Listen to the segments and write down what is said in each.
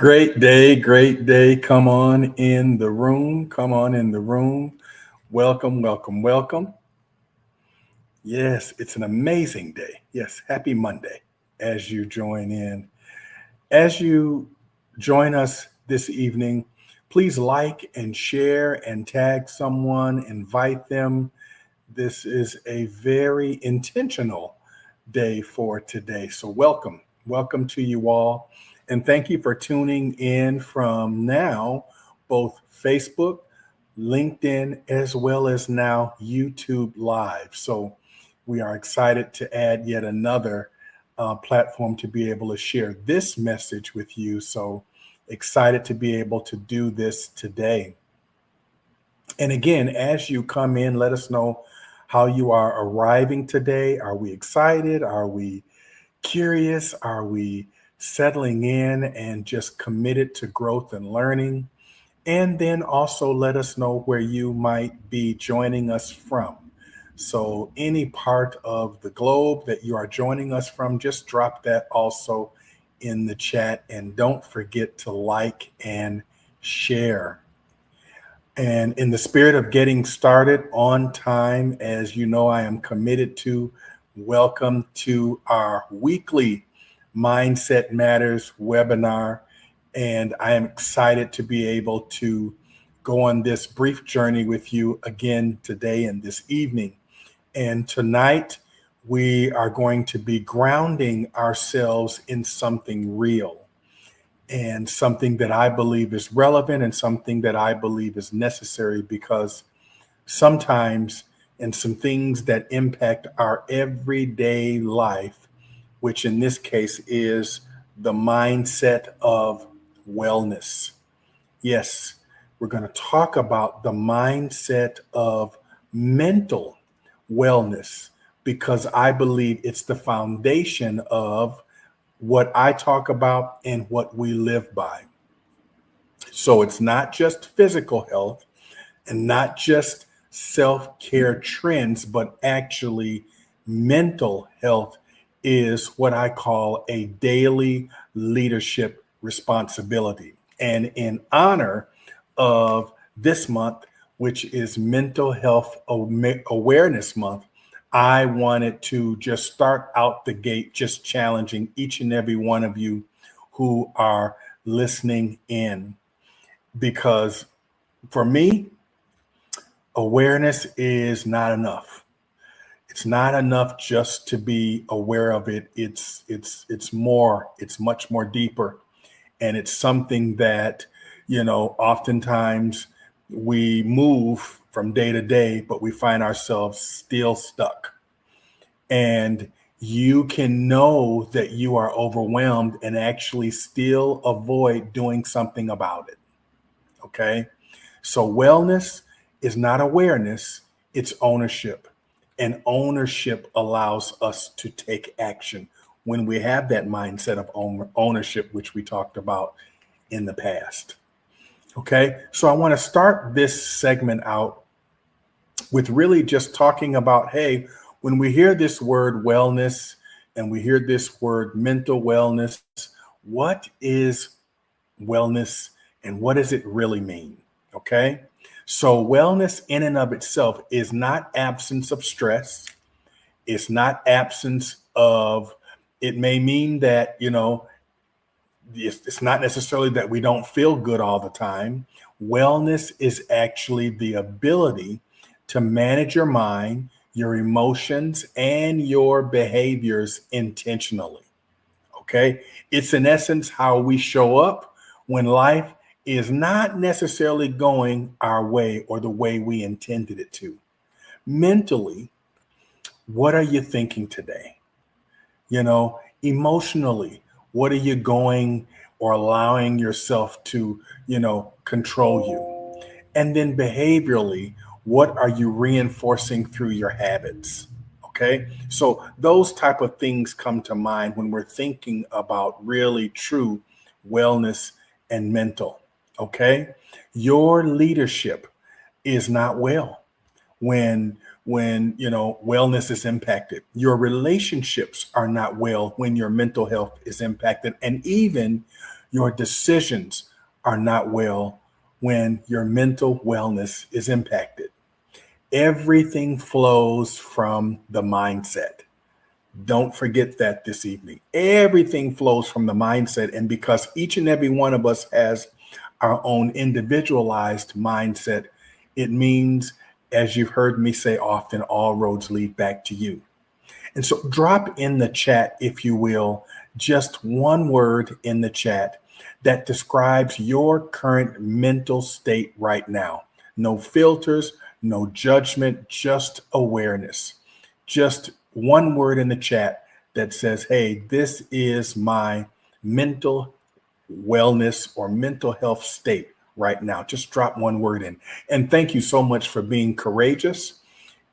Great day, great day. Come on in the room. Come on in the room. Welcome, welcome, welcome. Yes, it's an amazing day. Yes, happy Monday as you join in. As you join us this evening, please like and share and tag someone, invite them. This is a very intentional day for today. So, welcome. Welcome to you all. And thank you for tuning in from now, both Facebook, LinkedIn, as well as now YouTube Live. So, we are excited to add yet another platform to be able to share this message with you. So, excited to be able to do this today. And again, as you come in, let us know how you are arriving today. Are we excited? Are we curious? Are we settling in and just committed to growth and learning? And then also let us know where you might be joining us from. So, any part of the globe that you are joining us from, just drop that also in the chat. And don't forget to like and share. And in the spirit of getting started on time, as you know, I am committed to welcome to our weekly Mindset Matters webinar. And I am excited to be able to go on this brief journey with you again today and this evening. And tonight, we are going to be grounding ourselves in something real and something that I believe is relevant and something that I believe is necessary, because sometimes, and some things that impact our everyday life, which in this case is the mindset of wellness. Yes, we're going to talk about the mindset of mental wellness, because I believe it's the foundation of what I talk about and what we live by. So it's not just physical health and not just self-care trends, but actually mental health is what I call a daily leadership responsibility. And in honor of this month, which is Mental Health Awareness Month, I wanted to just start out the gate, just challenging each and every one of you who are listening in. Because for me, awareness is not enough. It's not enough just to be aware of it. It's more, it's much more deeper. And it's something that, oftentimes we move from day to day, but we find ourselves still stuck. And you can know that you are overwhelmed and actually still avoid doing something about it. Okay. So wellness is not awareness, it's ownership. And ownership allows us to take action when we have that mindset of ownership, which we talked about in the past. Okay. So I want to start this segment out with really just talking about, hey, when we hear this word wellness and we hear this word mental wellness, what is wellness and what does it really mean? Okay. So wellness in and of itself is not absence of stress. It's not absence of, it may mean that, it's not necessarily that we don't feel good all the time. Wellness is actually the ability to manage your mind, your emotions, and your behaviors intentionally. Okay. It's in essence how we show up when life is not necessarily going our way or the way we intended it to. Mentally, what are you thinking today? Emotionally, what are you going or allowing yourself to, control you? And then behaviorally, what are you reinforcing through your habits? Okay. So those type of things come to mind when we're thinking about really true wellness and mental. Okay. Your leadership is not well when wellness is impacted. Your relationships are not well when your mental health is impacted. And even Your decisions are not well when your mental wellness is impacted. Everything flows from the mindset. Don't forget that this evening. Everything flows from the mindset. And because each and every one of us has our own individualized mindset, it means, as you've heard me say often, all roads lead back to you. And so drop in the chat, if you will, just one word in the chat that describes your current mental state right now. No filters, no judgment, just awareness. Just one word in the chat that says, hey, this is my mental wellness or mental health state right now. Just drop one word in. And thank you so much for being courageous.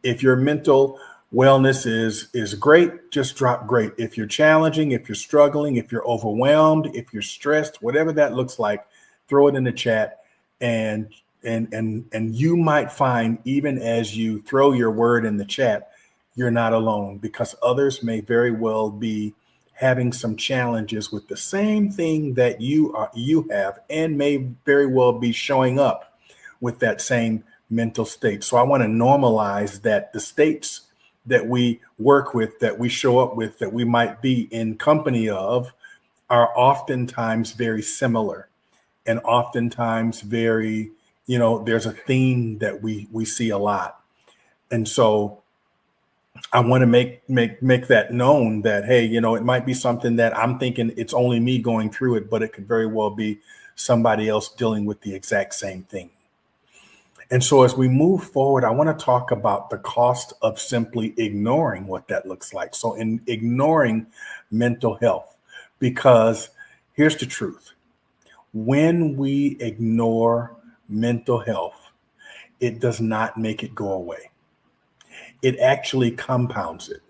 If your mental wellness is great, just drop great. If you're challenging, if you're struggling, if you're overwhelmed, if you're stressed, whatever that looks like, throw it in the chat. And you might find, even as you throw your word in the chat, you're not alone, because others may very well be having some challenges with the same thing that you have, and may very well be showing up with that same mental state. So I want to normalize that the states that we work with, that we show up with, that we might be in company of, are oftentimes very similar, and oftentimes very, there's a theme that we see a lot. And so I want to make that known that, hey, it might be something that I'm thinking it's only me going through it, but it could very well be somebody else dealing with the exact same thing. And so as we move forward, I want to talk about the cost of simply ignoring what that looks like. So in ignoring mental health, because here's the truth. When we ignore mental health, it does not make it go away. It actually compounds it.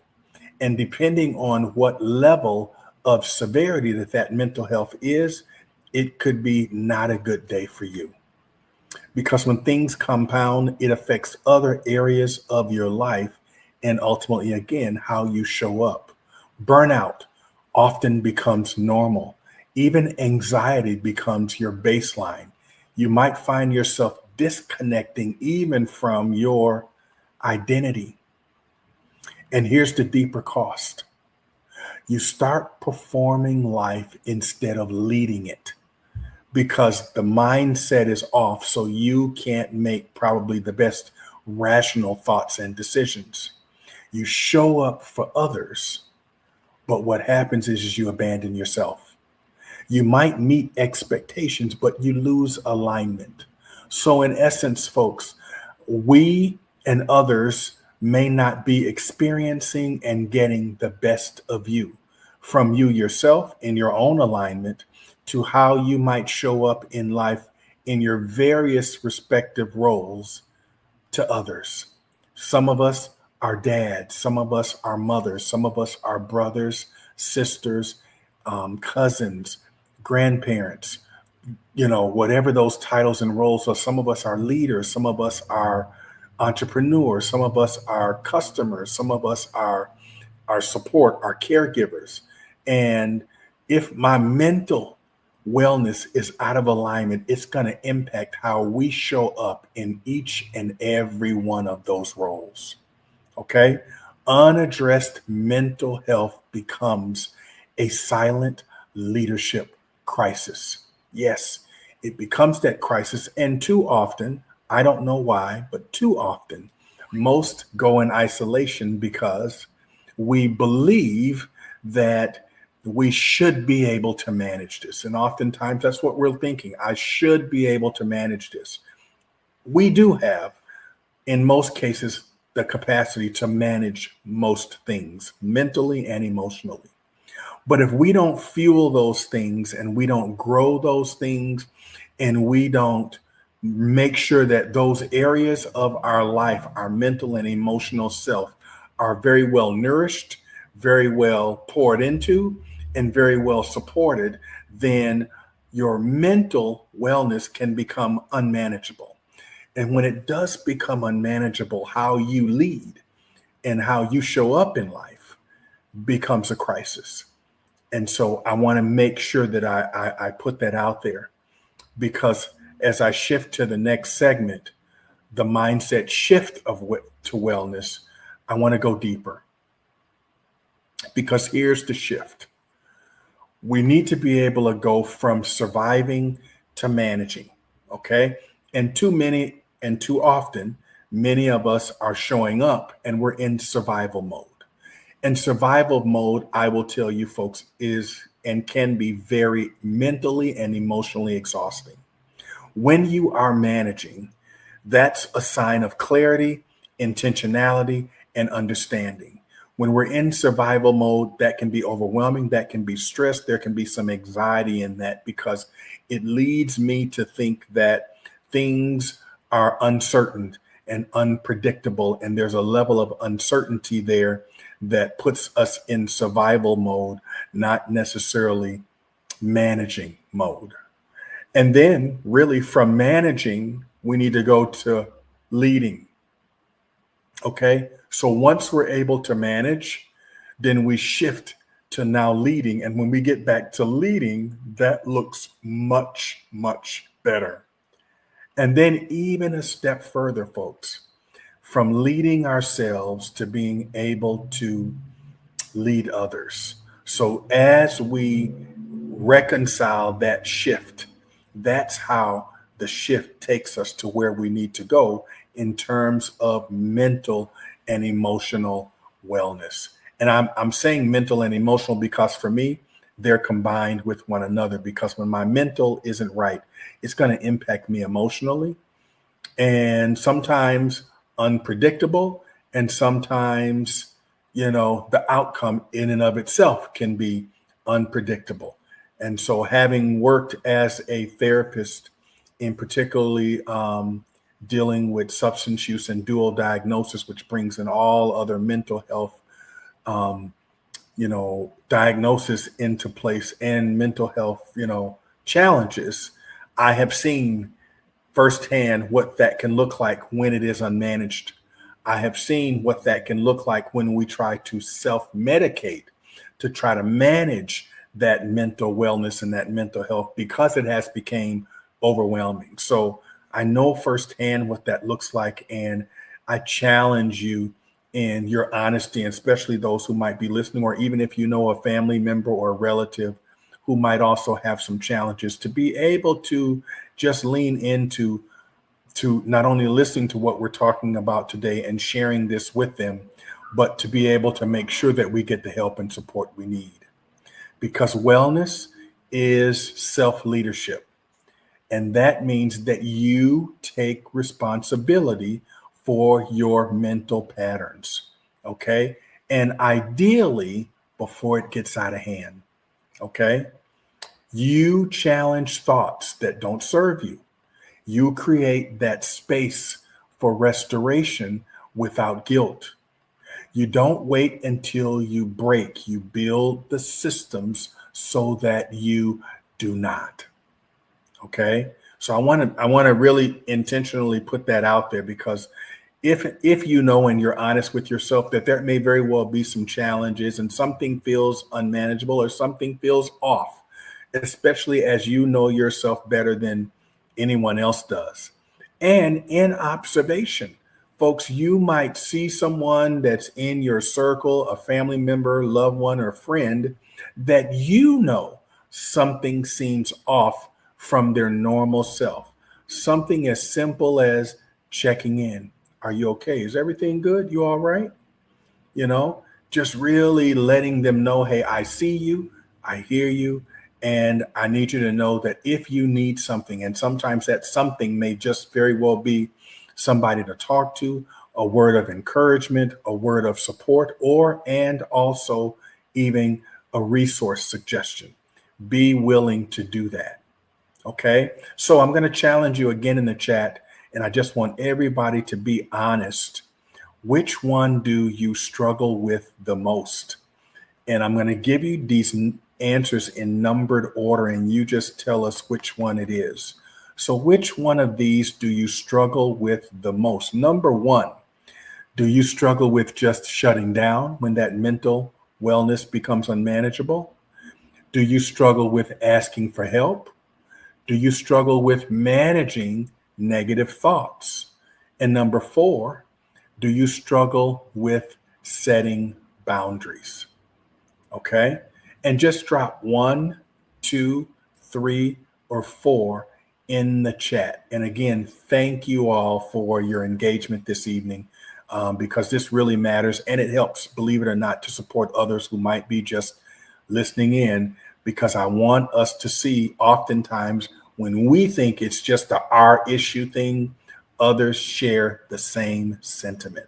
And depending on what level of severity that mental health is, it could be not a good day for you. Because when things compound, it affects other areas of your life, and ultimately, again, how you show up. Burnout often becomes normal. Even anxiety becomes your baseline. You might find yourself disconnecting even from your identity. And here's the deeper cost. You start performing life instead of leading it, because the mindset is off. So you can't make probably the best rational thoughts and decisions. You show up for others, but what happens is you abandon yourself. You might meet expectations, but you lose alignment. So in essence, folks, we and others may not be experiencing and getting the best of you, from you yourself in your own alignment to how you might show up in life in your various respective roles to others. Some of us are dads, some of us are mothers, some of us are brothers, sisters, cousins, grandparents, whatever those titles and roles are. Some of us are leaders, some of us are entrepreneurs, some of us are customers, some of us are our support, our caregivers. And if my mental wellness is out of alignment, it's going to impact how we show up in each and every one of those roles. Okay? Unaddressed mental health becomes a silent leadership crisis. Yes, it becomes that crisis. And too often, I don't know why, but too often, most go in isolation because we believe that we should be able to manage this. And oftentimes that's what we're thinking. I should be able to manage this. We do have, in most cases, the capacity to manage most things mentally and emotionally. But if we don't fuel those things, and we don't grow those things, and we don't make sure that those areas of our life, our mental and emotional self, are very well nourished, very well poured into, and very well supported, then your mental wellness can become unmanageable. And when it does become unmanageable, how you lead and how you show up in life becomes a crisis. And so I want to make sure that I put that out there, because as I shift to the next segment, the mindset shift to wellness, I want to go deeper, because here's the shift. We need to be able to go from surviving to managing. Okay. And too often, many of us are showing up and we're in survival mode. And survival mode, I will tell you folks, is and can be very mentally and emotionally exhausting. When you are managing, that's a sign of clarity, intentionality, and understanding. When we're in survival mode, that can be overwhelming, that can be stress, there can be some anxiety in that, because it leads me to think that things are uncertain and unpredictable. And there's a level of uncertainty there that puts us in survival mode, not necessarily managing mode. And then, really, from managing, we need to go to leading. Okay. So once we're able to manage, then we shift to now leading. And when we get back to leading, that looks much, much better. And then, even a step further, folks, from leading ourselves to being able to lead others. So as we reconcile that shift, that's how the shift takes us to where we need to go in terms of mental and emotional wellness. And I'm saying mental and emotional because for me, they're combined with one another, because when my mental isn't right, it's going to impact me emotionally, and sometimes unpredictable, and sometimes, the outcome in and of itself can be unpredictable. And so, having worked as a therapist in particularly dealing with substance use and dual diagnosis, which brings in all other mental health um, diagnosis into place, and mental health, challenges, I have seen firsthand what that can look like when it is unmanaged. I have seen what that can look like when we try to self-medicate to try to manage that mental wellness and that mental health, because it has become overwhelming. So I know firsthand what that looks like, and I challenge you in your honesty, and especially those who might be listening, or even if you know a family member or a relative who might also have some challenges, to be able to just lean into to not only listening to what we're talking about today and sharing this with them, but to be able to make sure that we get the help and support we need. Because wellness is self-leadership. And that means that you take responsibility for your mental patterns. Okay. And ideally, before it gets out of hand. Okay. You challenge thoughts that don't serve you. You create that space for restoration without guilt. You don't wait until you break. You build the systems so that you do not. Okay. So I want to really intentionally put that out there, because if you know and you're honest with yourself that there may very well be some challenges and something feels unmanageable or something feels off, especially as you know yourself better than anyone else does. And in observation, folks, you might see someone that's in your circle, a family member, loved one, or friend, that something seems off from their normal self. Something as simple as checking in. Are you okay? Is everything good? You all right? You know, just really letting them know, hey, I see you, I hear you, and I need you to know that if you need something, and sometimes that something may just very well be somebody to talk to, a word of encouragement, a word of support, or and also even a resource suggestion. Be willing to do that. Okay. So I'm going to challenge you again in the chat, and I just want everybody to be honest. Which one do you struggle with the most? And I'm going to give you these answers in numbered order, and you just tell us which one it is. So which one of these do you struggle with the most? Number one, do you struggle with just shutting down when that mental wellness becomes unmanageable? Do you struggle with asking for help? Do you struggle with managing negative thoughts? And number four, do you struggle with setting boundaries? Okay. And just drop one, two, three, or four in the chat. And again, thank you all for your engagement this evening, because this really matters and it helps, believe it or not, to support others who might be just listening in, because I want us to see oftentimes when we think it's just a our issue thing, others share the same sentiment.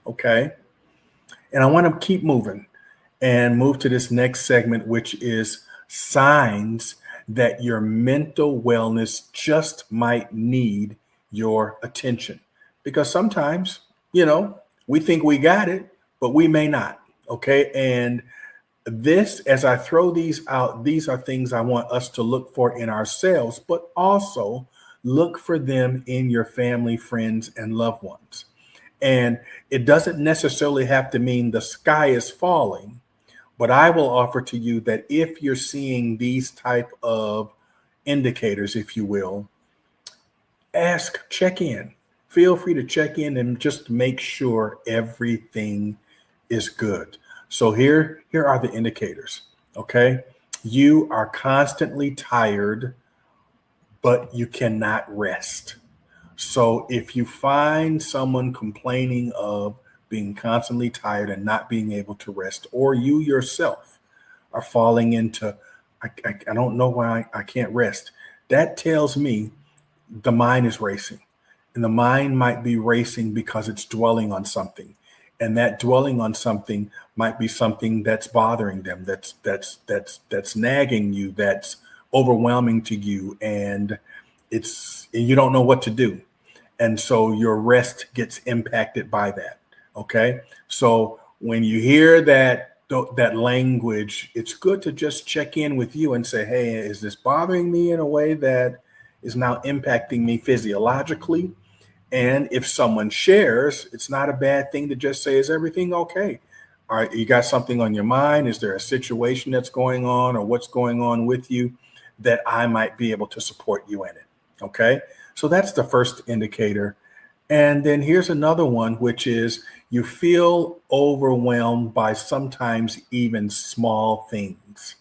Okay. And I want to keep moving and move to this next segment, which is signs that your mental wellness just might need your attention. Because sometimes, we think we got it, but we may not. Okay. And this, as I throw these out, these are things I want us to look for in ourselves, but also look for them in your family, friends, and loved ones. And it doesn't necessarily have to mean the sky is falling, but I will offer to you that if you're seeing these type of indicators, if you will, check in. Feel free to check in and just make sure everything is good. So here are the indicators. Okay. You are constantly tired, but you cannot rest. So if you find someone complaining of being constantly tired and not being able to rest, or you yourself are falling into, I don't know why I can't rest, that tells me the mind is racing. And the mind might be racing because it's dwelling on something. And that dwelling on something might be something that's bothering them, that's nagging you, that's overwhelming to you, and you don't know what to do. And so your rest gets impacted by that. Okay. So when you hear that language, it's good to just check in with you and say, hey, is this bothering me in a way that is now impacting me physiologically? And if someone shares, it's not a bad thing to just say, is everything okay? All right, you got something on your mind? Is there a situation that's going on, or what's going on with you that I might be able to support you in it? Okay. So that's the first indicator. And then here's another one, which is you feel overwhelmed by sometimes even small things.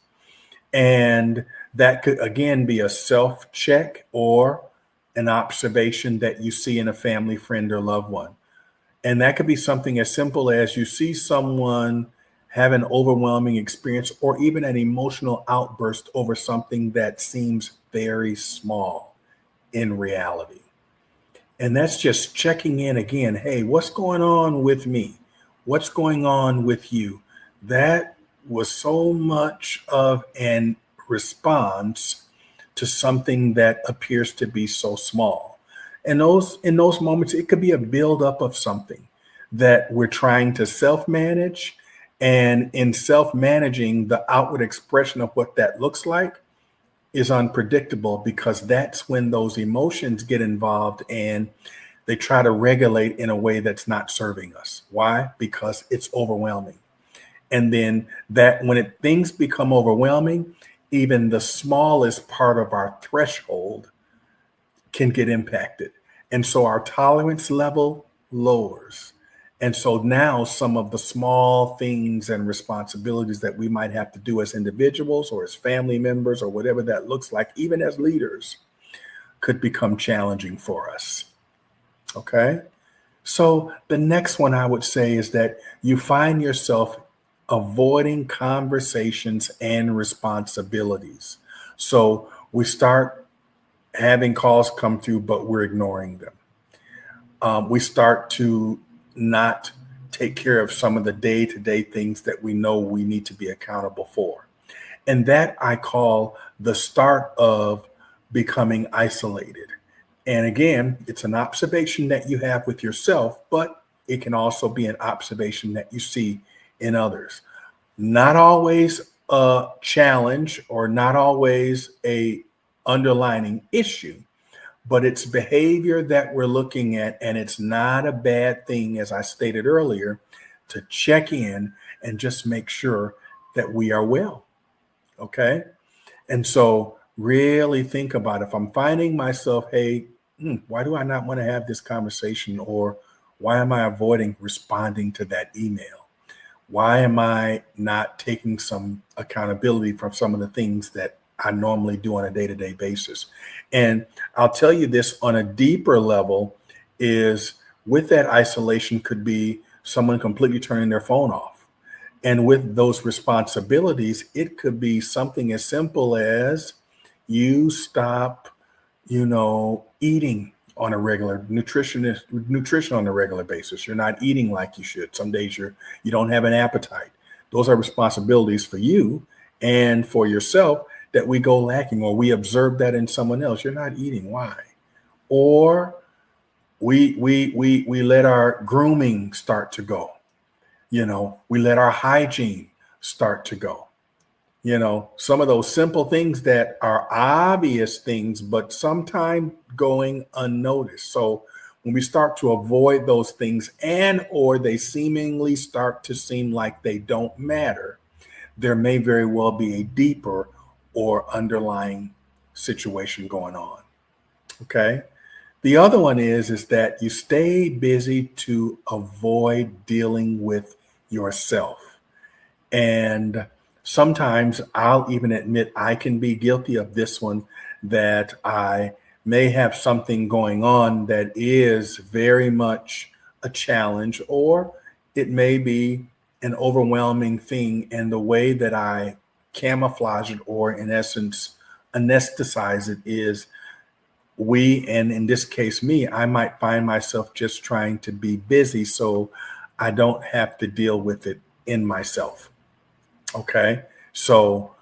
And that could, again, be a self-check or an observation that you see in a family, friend, or loved one. And that could be something as simple as you see someone have an overwhelming experience or even an emotional outburst over something that seems very small in reality. And that's just checking in again. Hey, what's going on with me? What's going on with you? That was so much of an response to something that appears to be so small. And in those moments, it could be a buildup of something that we're trying to self-manage. And in self-managing, the outward expression of what that looks like is unpredictable, because that's when those emotions get involved and they try to regulate in a way that's not serving us. Why? Because it's overwhelming. And then that when things become overwhelming, even the smallest part of our threshold can get impacted. And so our tolerance level lowers. And so now some of the small things and responsibilities that we might have to do as individuals or as family members or whatever that looks like, even as leaders, could become challenging for us. Okay. So the next one I would say is that you find yourself avoiding conversations and responsibilities. So we start having calls come through, but we're ignoring them. We start to not take care of some of the day-to-day things that we know we need to be accountable for. And that I call the start of becoming isolated. And again, it's an observation that you have with yourself, but it can also be an observation that you see in others. Not always a challenge or not always a underlining issue, but it's behavior that we're looking at. And it's not a bad thing, as I stated earlier, to check in and just make sure that we are well. Okay. And so really think about if I'm finding myself, hey, why do I not want to have this conversation? Or why am I avoiding responding to that email? Why am I not taking some accountability for some of the things that I normally do on a day-to-day basis? And I'll tell you this on a deeper level is with that isolation could be someone completely turning their phone off. And with those responsibilities, it could be something as simple as you stop, eating on a regular nutrition on a regular basis. You're not eating like you should. Some days you don't have an appetite. Those are responsibilities for you and for yourself that we go lacking, or we observe that in someone else. You're not eating. Why? Or we let our grooming start to go. We let our hygiene start to go. Some of those simple things that are obvious things, but sometimes going unnoticed. So when we start to avoid those things and or they seemingly start to seem like they don't matter, there may very well be a deeper or underlying situation going on. Okay. The other one is that you stay busy to avoid dealing with yourself. And sometimes I'll even admit I can be guilty of this one, that I may have something going on that is very much a challenge, or it may be an overwhelming thing. And the way that I camouflage it, or in essence, anesthetize it, is and in this case, me, I might find myself just trying to be busy so I don't have to deal with it in myself. Okay. So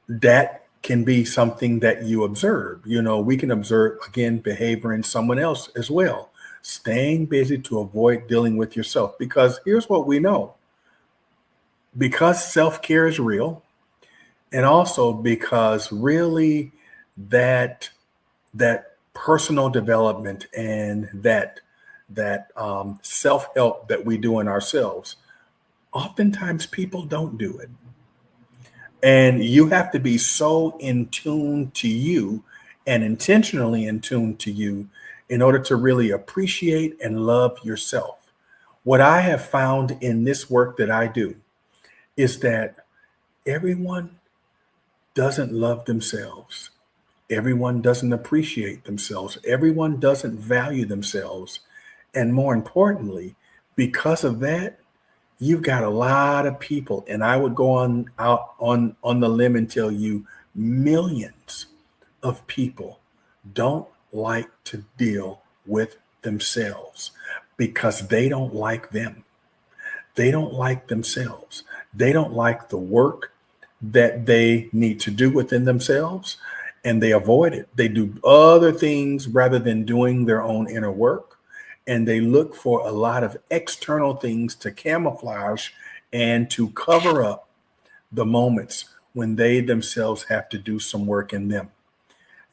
that can be something that you observe. We can observe, again, behavior in someone else as well. Staying busy to avoid dealing with yourself. Because here's what we know, because self-care is real, and also because really that personal development and that self-help that we do in ourselves, oftentimes people don't do it. And you have to be so in tune to you and intentionally in tune to you in order to really appreciate and love yourself. What I have found in this work that I do is that everyone doesn't love themselves. Everyone doesn't appreciate themselves. Everyone doesn't value themselves. And more importantly, because of that, you've got a lot of people, and I would go on the limb and tell you millions of people don't like to deal with themselves because they don't like them. They don't like themselves. They don't like the work that they need to do within themselves, and they avoid it. They do other things rather than doing their own inner work. And they look for a lot of external things to camouflage and to cover up the moments when they themselves have to do some work in them.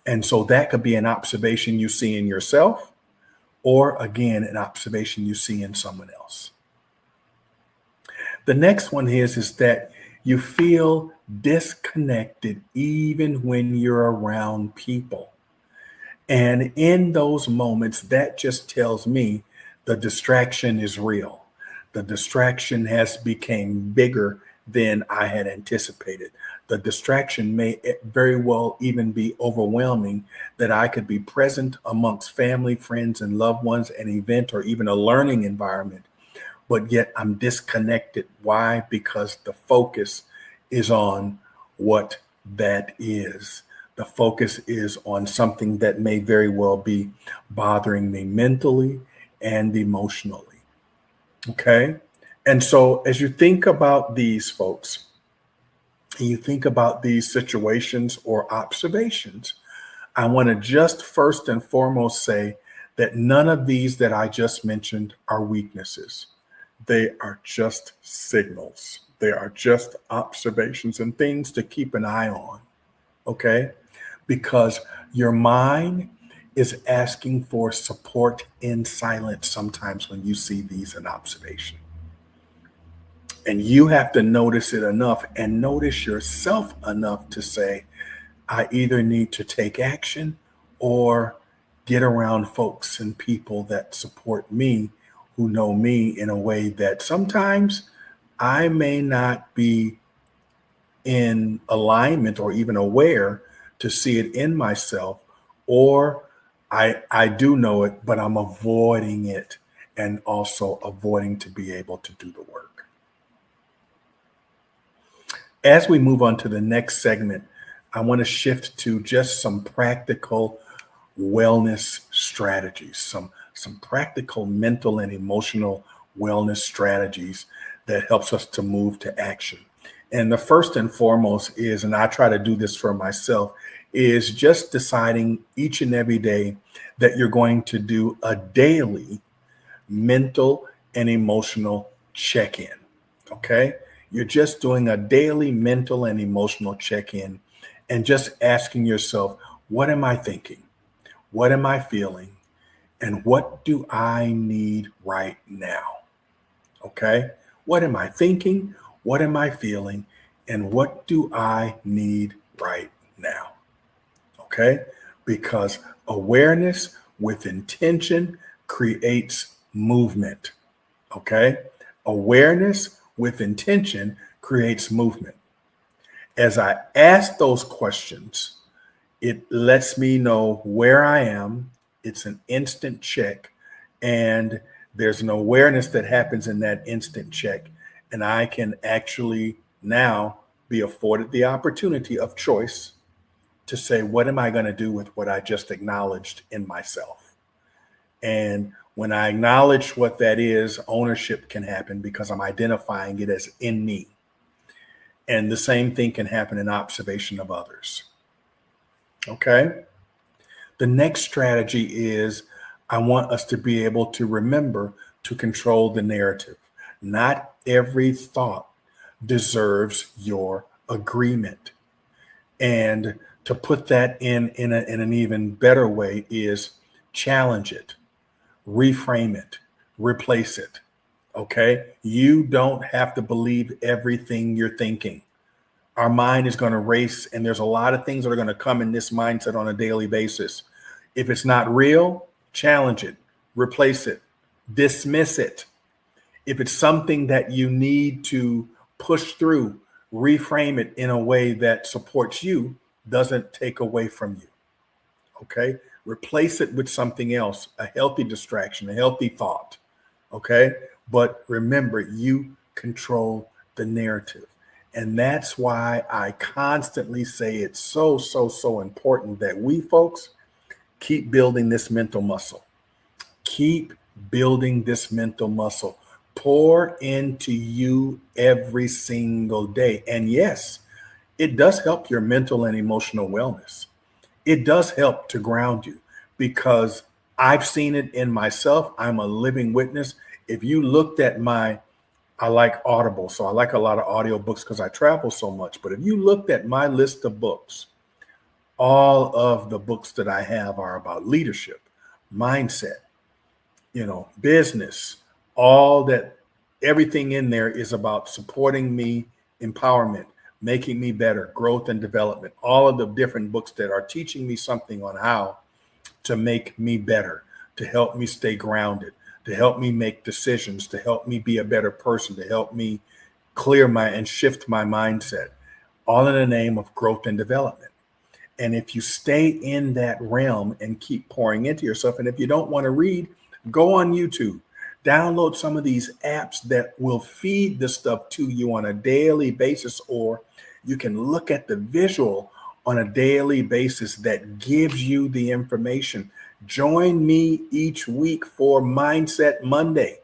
And so that could be an observation you see in yourself, or again, an observation you see in someone else. The next one is that you feel disconnected even when you're around people. And in those moments, that just tells me the distraction is real. The distraction has become bigger than I had anticipated. The distraction may very well even be overwhelming, that I could be present amongst family, friends, and loved ones, an event, or even a learning environment, but yet I'm disconnected. Why? Because the focus is on what that is. The focus is on something that may very well be bothering me mentally and emotionally. Okay. And so as you think about these folks, and you think about these situations or observations, I want to just first and foremost say that none of these that I just mentioned are weaknesses. They are just signals. They are just observations and things to keep an eye on. Okay. Because your mind is asking for support in silence sometimes when you see these in observation. And you have to notice it enough and notice yourself enough to say, I either need to take action or get around folks and people that support me, who know me in a way that sometimes I may not be in alignment or even aware to see it in myself, or I do know it, but I'm avoiding it and also avoiding to be able to do the work. As we move on to the next segment, I want to shift to just some practical wellness strategies, some practical mental and emotional wellness strategies that helps us to move to action. And the first and foremost is, and I try to do this for myself, is just deciding each and every day that you're going to do a daily mental and emotional check-in. Okay? You're just doing a daily mental and emotional check-in and just asking yourself, what am I thinking? What am I feeling? And what do I need right now? Okay? What am I thinking? What am I feeling? And what do I need right now? Okay? Because awareness with intention creates movement. Okay? Awareness with intention creates movement. As I ask those questions, it lets me know where I am. It's an instant check, and there's an awareness that happens in that instant check. And I can actually now be afforded the opportunity of choice to say, what am I going to do with what I just acknowledged in myself? And when I acknowledge what that is, ownership can happen because I'm identifying it as in me. And the same thing can happen in observation of others. Okay. The next strategy is I want us to be able to remember to control the narrative. Not every thought deserves your agreement. And to put that in an even better way is challenge it, reframe it, replace it. Okay. You don't have to believe everything you're thinking. Our mind is going to race, and there's a lot of things that are going to come in this mindset on a daily basis. If it's not real, challenge it, replace it, dismiss it. If it's something that you need to push through, reframe it in a way that supports you, doesn't take away from you. Okay. Replace it with something else, a healthy distraction, a healthy thought. Okay. But remember, you control the narrative. And that's why I constantly say it's so important that we folks keep building this mental muscle. Keep building this mental muscle. Pour into you every single day. And yes, it does help your mental and emotional wellness. It does help to ground you because I've seen it in myself. I'm a living witness. If you looked at I like Audible, so I like a lot of audiobooks because I travel so much. But if you looked at my list of books, all of the books that I have are about leadership, mindset, business, all that, everything in there is about supporting me, empowerment, making me better, growth and development, all of the different books that are teaching me something on how to make me better, to help me stay grounded, to help me make decisions, to help me be a better person, to help me clear and shift my mindset, all in the name of growth and development. And if you stay in that realm and keep pouring into yourself, and if you don't want to read, go on YouTube, download some of these apps that will feed this stuff to you on a daily basis, or you can look at the visual on a daily basis that gives you the information. Join me each week for Mindset Monday,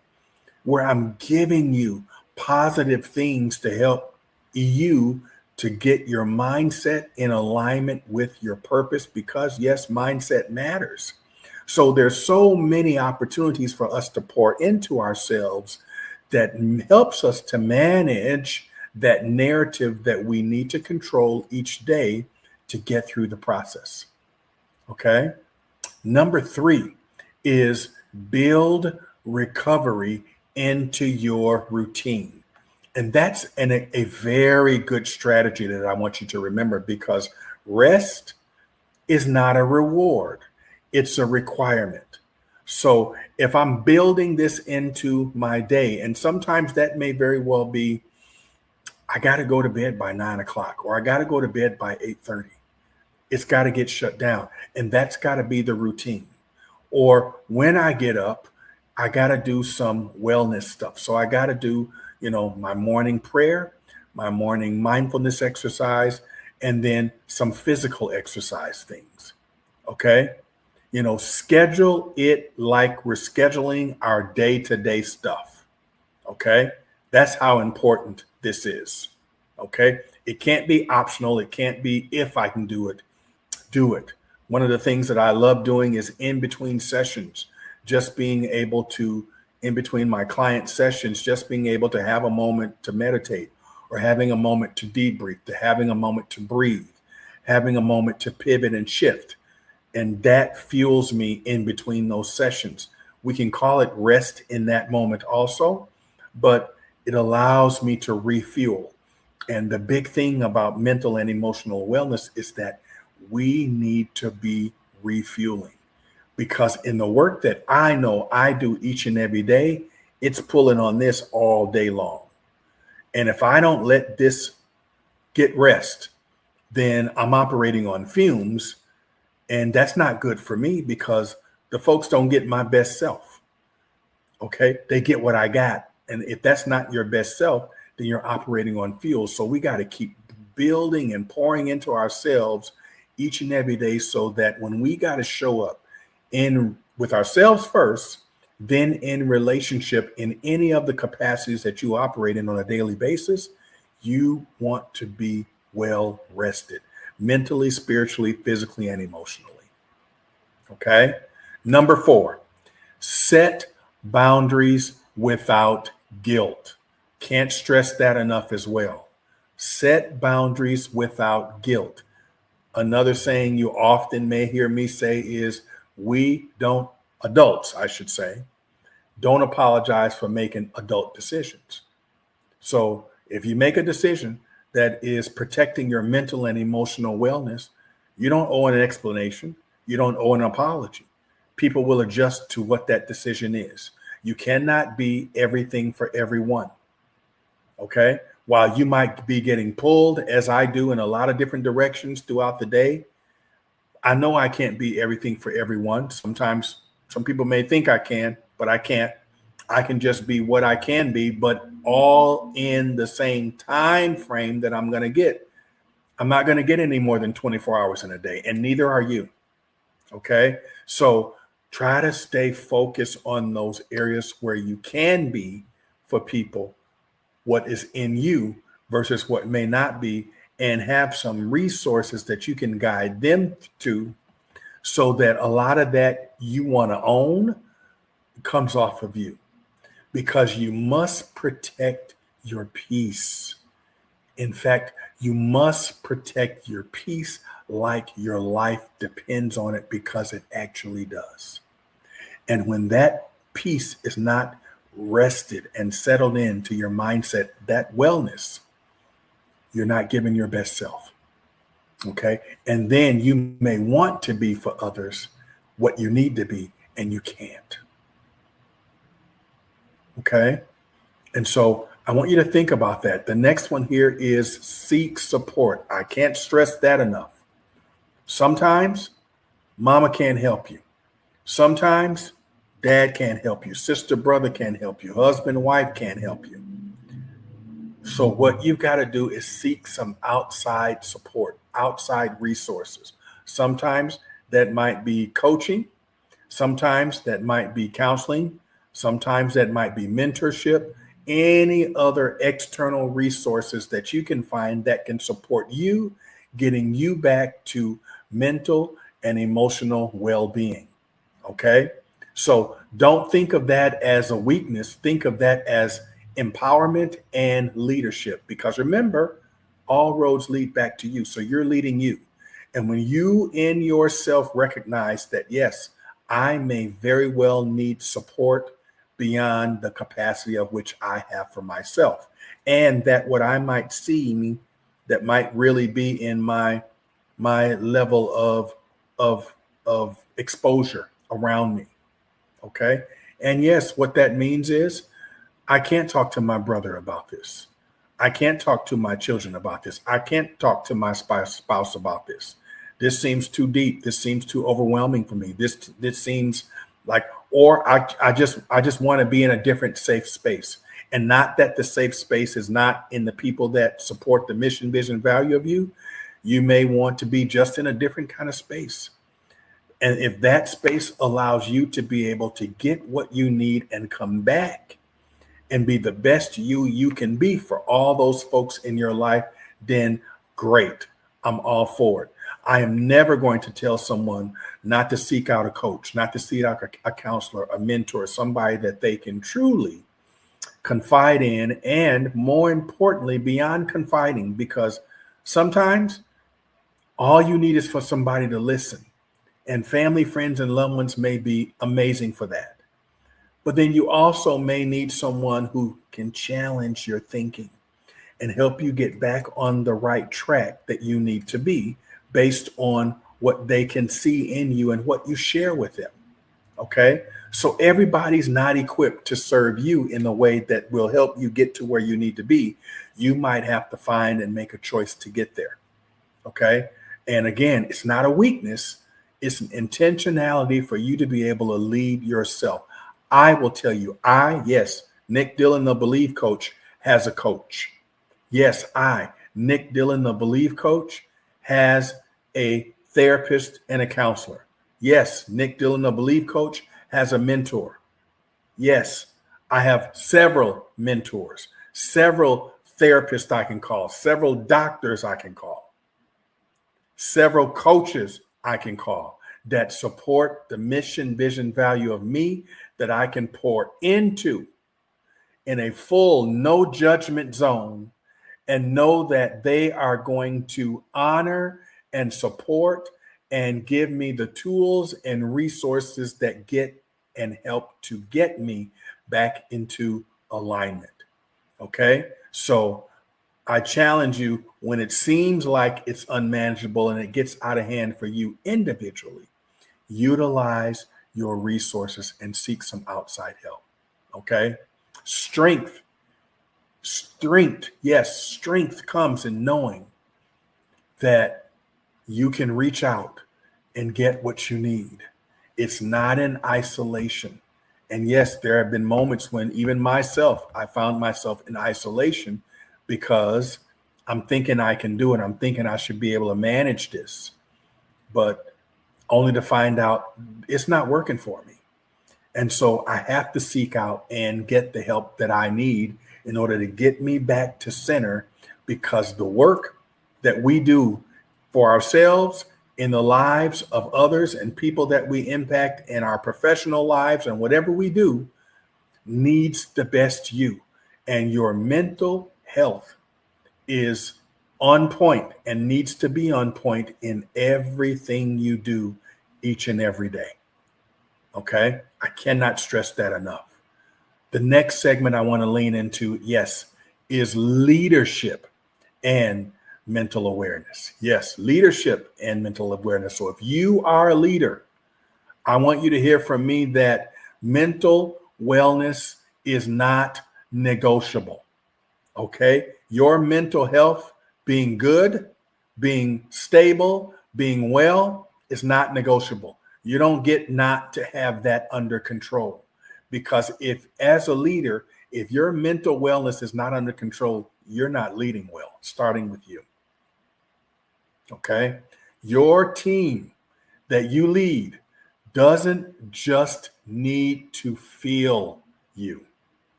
where I'm giving you positive things to help you to get your mindset in alignment with your purpose, because yes, mindset matters. So there's so many opportunities for us to pour into ourselves that helps us to manage that narrative that we need to control each day to get through the process. Okay. Number 3 is build recovery into your routine. And that's a very good strategy that I want you to remember, because rest is not a reward, it's a requirement. So if I'm building this into my day, and sometimes that may very well be, I got to go to bed by 9 o'clock, or I got to go to bed by 8:30. It's got to get shut down. And that's got to be the routine. Or when I get up, I got to do some wellness stuff. So I got to do, my morning prayer, my morning mindfulness exercise, and then some physical exercise things. Okay. Schedule it like we're scheduling our day to day stuff. Okay. That's how important this is. Okay. It can't be optional. It can't be if I can do it, do it. One of the things that I love doing is in between sessions, just being able to, in between my client sessions, just being able to have a moment to meditate, or having a moment to debrief, to having a moment to breathe, having a moment to pivot and shift. And that fuels me in between those sessions. We can call it rest in that moment also, but it allows me to refuel. And the big thing about mental and emotional wellness is that we need to be refueling, because in the work that I know I do each and every day, it's pulling on this all day long. And if I don't let this get rest, then I'm operating on fumes. And that's not good for me, because the folks don't get my best self. Okay. They get what I got. And if that's not your best self, then you're operating on fuel. So we got to keep building and pouring into ourselves each and every day, so that when we got to show up in with ourselves first, then in relationship, in any of the capacities that you operate in on a daily basis, you want to be well rested, mentally, spiritually, physically, and emotionally. Okay. Number 4, set boundaries without guilt. Can't stress that enough as well. Set boundaries without guilt. Another saying you often may hear me say is, adults, I should say, don't apologize for making adult decisions. So if you make a decision that is protecting your mental and emotional wellness, you don't owe an explanation. You don't owe an apology. People will adjust to what that decision is. You cannot be everything for everyone. Okay. While you might be getting pulled, as I do, in a lot of different directions throughout the day, I know I can't be everything for everyone. Sometimes some people may think I can, but I can't. I can just be what I can be, but all in the same time frame that I'm going to get. I'm not going to get any more than 24 hours in a day, and neither are you. Okay. So try to stay focused on those areas where you can be for people what is in you versus what may not be, and have some resources that you can guide them to, so that a lot of that you want to own comes off of you, because you must protect your peace. In fact, you must protect your peace like your life depends on it, because it actually does. And when that peace is not rested and settled into your mindset, that wellness, you're not giving your best self. Okay. And then you may want to be for others what you need to be, and you can't. Okay. And so I want you to think about that. The next one here is seek support. I can't stress that enough. Sometimes mama can't help you. Sometimes dad can't help you. Sister, brother can't help you. Husband, wife can't help you. So what you've got to do is seek some outside support, outside resources. Sometimes that might be coaching. Sometimes that might be counseling. Sometimes that might be mentorship. Any other external resources that you can find that can support you, getting you back to mental and emotional well-being. Okay. So don't think of that as a weakness. Think of that as empowerment and leadership, because remember, all roads lead back to you. So you're leading you. And when you in yourself recognize that, yes, I may very well need support, beyond the capacity of which I have for myself. And that what I might see that might really be in my level of exposure around me. Okay. And yes, what that means is I can't talk to my brother about this. I can't talk to my children about this. I can't talk to my spouse about this. This seems too deep. This seems too overwhelming for me. This seems like, or I just want to be in a different safe space. And not that the safe space is not in the people that support the mission, vision, value of you. You may want to be just in a different kind of space. And if that space allows you to be able to get what you need and come back and be the best you can be for all those folks in your life, then great. I'm all for it. I am never going to tell someone not to seek out a coach, not to seek out a counselor, a mentor, somebody that they can truly confide in, and more importantly, beyond confiding, because sometimes all you need is for somebody to listen. And family, friends, and loved ones may be amazing for that. But then you also may need someone who can challenge your thinking and help you get back on the right track that you need to be based on what they can see in you and what you share with them. Okay. So everybody's not equipped to serve you in the way that will help you get to where you need to be. You might have to find and make a choice to get there. Okay. And again, it's not a weakness. It's an intentionality for you to be able to lead yourself. I will tell you, yes, Nick Dillon, the Believe Coach, has a coach. Yes, Nick Dillon, the Believe Coach, has a therapist and a counselor. Yes, Nick Dillon, the Believe Coach, has a mentor. Yes, I have several mentors, several therapists I can call, several doctors I can call, several coaches I can call that support the mission, vision, value of me that I can pour into in a full no judgment zone, and know that they are going to honor and support and give me the tools and resources that get and help to get me back into alignment. Okay. So I challenge you, when it seems like it's unmanageable and it gets out of hand for you individually, utilize your resources and seek some outside help. Okay. Strength. Yes, strength comes in knowing that you can reach out and get what you need. It's not in isolation. And yes, there have been moments when even myself, I found myself in isolation because I'm thinking I can do it. I'm thinking I should be able to manage this, but only to find out it's not working for me. And so I have to seek out and get the help that I need in order to get me back to center, because the work that we do for ourselves in the lives of others and people that we impact in our professional lives and whatever we do needs the best you. And your mental health is on point and needs to be on point in everything you do each and every day. Okay. I cannot stress that enough. The next segment I want to lean into, yes, is leadership and mental awareness. Yes, leadership and mental awareness. So if you are a leader, I want you to hear from me that mental wellness is not negotiable. Okay. Your mental health being good, being stable, being well is not negotiable. You don't get not to have that under control, because if, as a leader, if your mental wellness is not under control, you're not leading well, starting with you. Okay. Your team that you lead doesn't just need to feel you.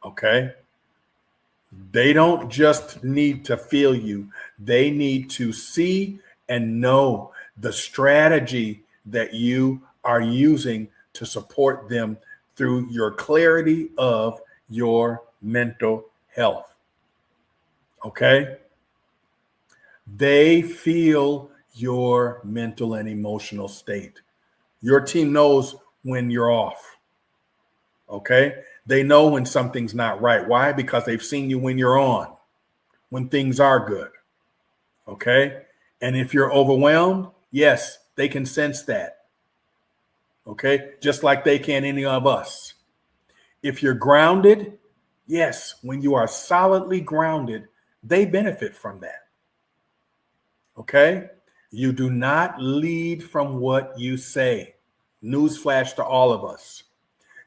Okay. They don't just need to feel you. They need to see and know the strategy that you are using to support them through your clarity of your mental health. Okay? They feel your mental and emotional state. Your team knows when you're off. Okay? They know when something's not right. Why? Because they've seen you when you're on, when things are good. Okay? And if you're overwhelmed, yes, they can sense that. Okay? Just like they can any of us. If you're grounded, yes, when you are solidly grounded, they benefit from that. Okay? You do not lead from what you say. Newsflash to all of us.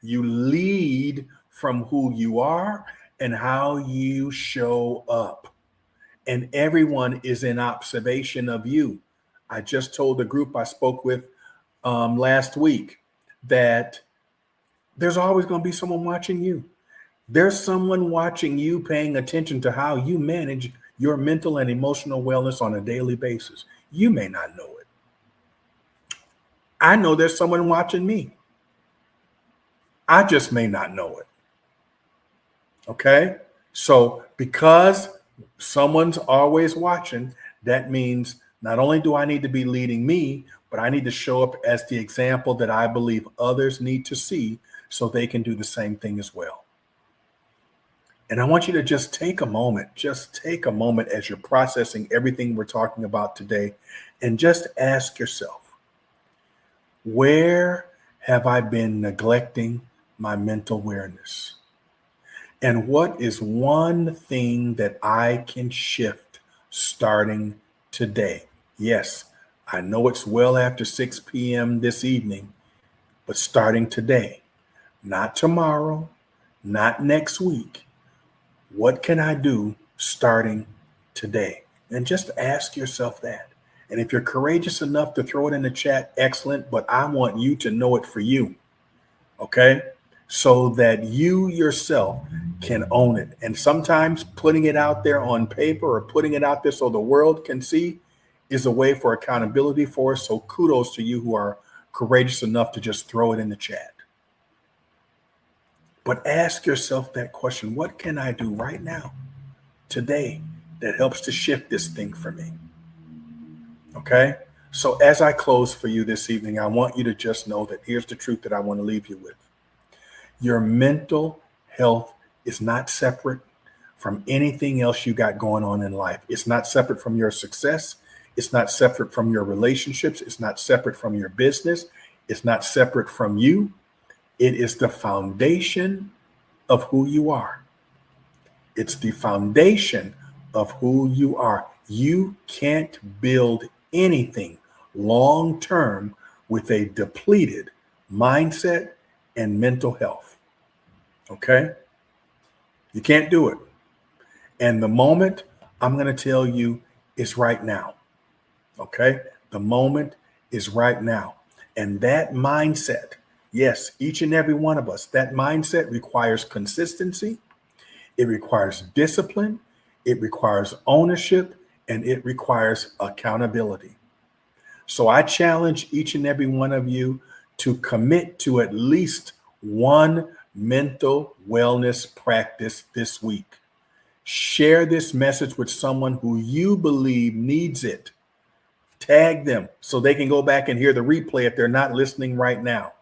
You lead from who you are and how you show up. And everyone is in observation of you. I just told the group I spoke with last week that there's always going to be someone watching you. There's someone watching you, paying attention to how you manage your mental and emotional wellness on a daily basis. You may not know it. I know there's someone watching me. I just may not know it. Okay? So because someone's always watching, that means not only do I need to be leading me, but I need to show up as the example that I believe others need to see so they can do the same thing as well. And I want you to just take a moment as you're processing everything we're talking about today, and just ask yourself, where have I been neglecting my mental awareness? And what is one thing that I can shift starting today? Yes, I know it's well after 6 p.m. this evening, but starting today, not tomorrow, not next week. What can I do starting today? And just ask yourself that. And if you're courageous enough to throw it in the chat, excellent, but I want you to know it for you, okay? So that you yourself can own it. And sometimes putting it out there on paper or putting it out there so the world can see is a way for accountability for us. So kudos to you who are courageous enough to just throw it in the chat. But ask yourself that question: what can I do right now, today, that helps to shift this thing for me? Okay? So as I close for you this evening, I want you to just know that here's the truth that I want to leave you with. Your mental health is not separate from anything else you got going on in life. It's not separate from your success. It's not separate from your relationships. It's not separate from your business. It's not separate from you. It is the foundation of who you are. It's the foundation of who you are. You can't build anything long term with a depleted mindset and mental health. Okay? You can't do it. And the moment I'm going to tell you is right now. Okay? The moment is right now. And that mindset, yes, each and every one of us, that mindset requires consistency. It requires discipline. It requires ownership, and it requires accountability. So I challenge each and every one of you to commit to at least one mental wellness practice this week. Share this message with someone who you believe needs it. Tag them so they can go back and hear the replay if they're not listening right now.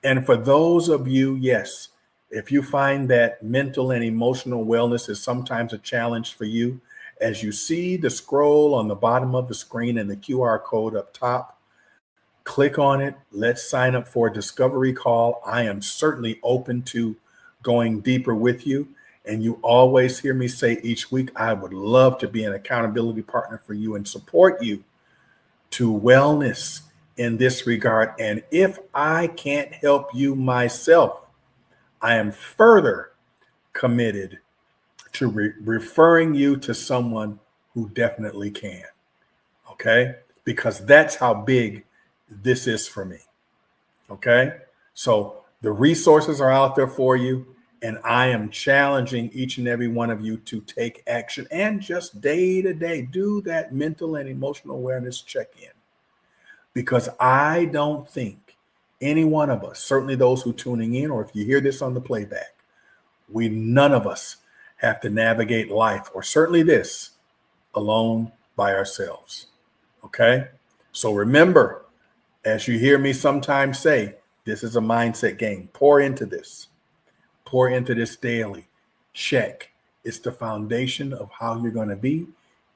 And for those of you, yes, if you find that mental and emotional wellness is sometimes a challenge for you, as you see the scroll on the bottom of the screen and the QR code up top, click on it. Let's sign up for a discovery call. I am certainly open to going deeper with you. And you always hear me say each week, I would love to be an accountability partner for you and support you to wellness in this regard. And if I can't help you myself, I am further committed to referring you to someone who definitely can. Okay? Because that's how big this is for me. Okay? So the resources are out there for you. And I am challenging each and every one of you to take action and just day to day do that mental and emotional awareness check-in. Because I don't think any one of us, certainly those who are tuning in, or if you hear this on the playback, none of us have to navigate life, or certainly this, alone by ourselves. Okay? So remember, as you hear me sometimes say, this is a mindset game. Pour into this. pour into this daily. Check. It's the foundation of how you're going to be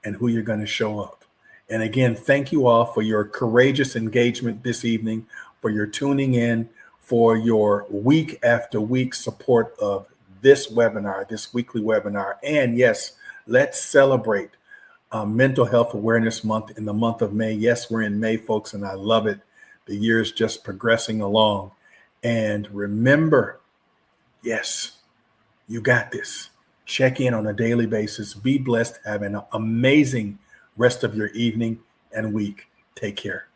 and who you're going to show up. And again, thank you all for your courageous engagement this evening, for your tuning in, for your week after week support of this webinar, this weekly webinar. And yes, let's celebrate Mental Health Awareness Month in the month of May. Yes, we're in May, folks, and I love it. The year is just progressing along. And remember, yes, you got this. Check in on a daily basis. Be blessed. Have an amazing rest of your evening and week. Take care.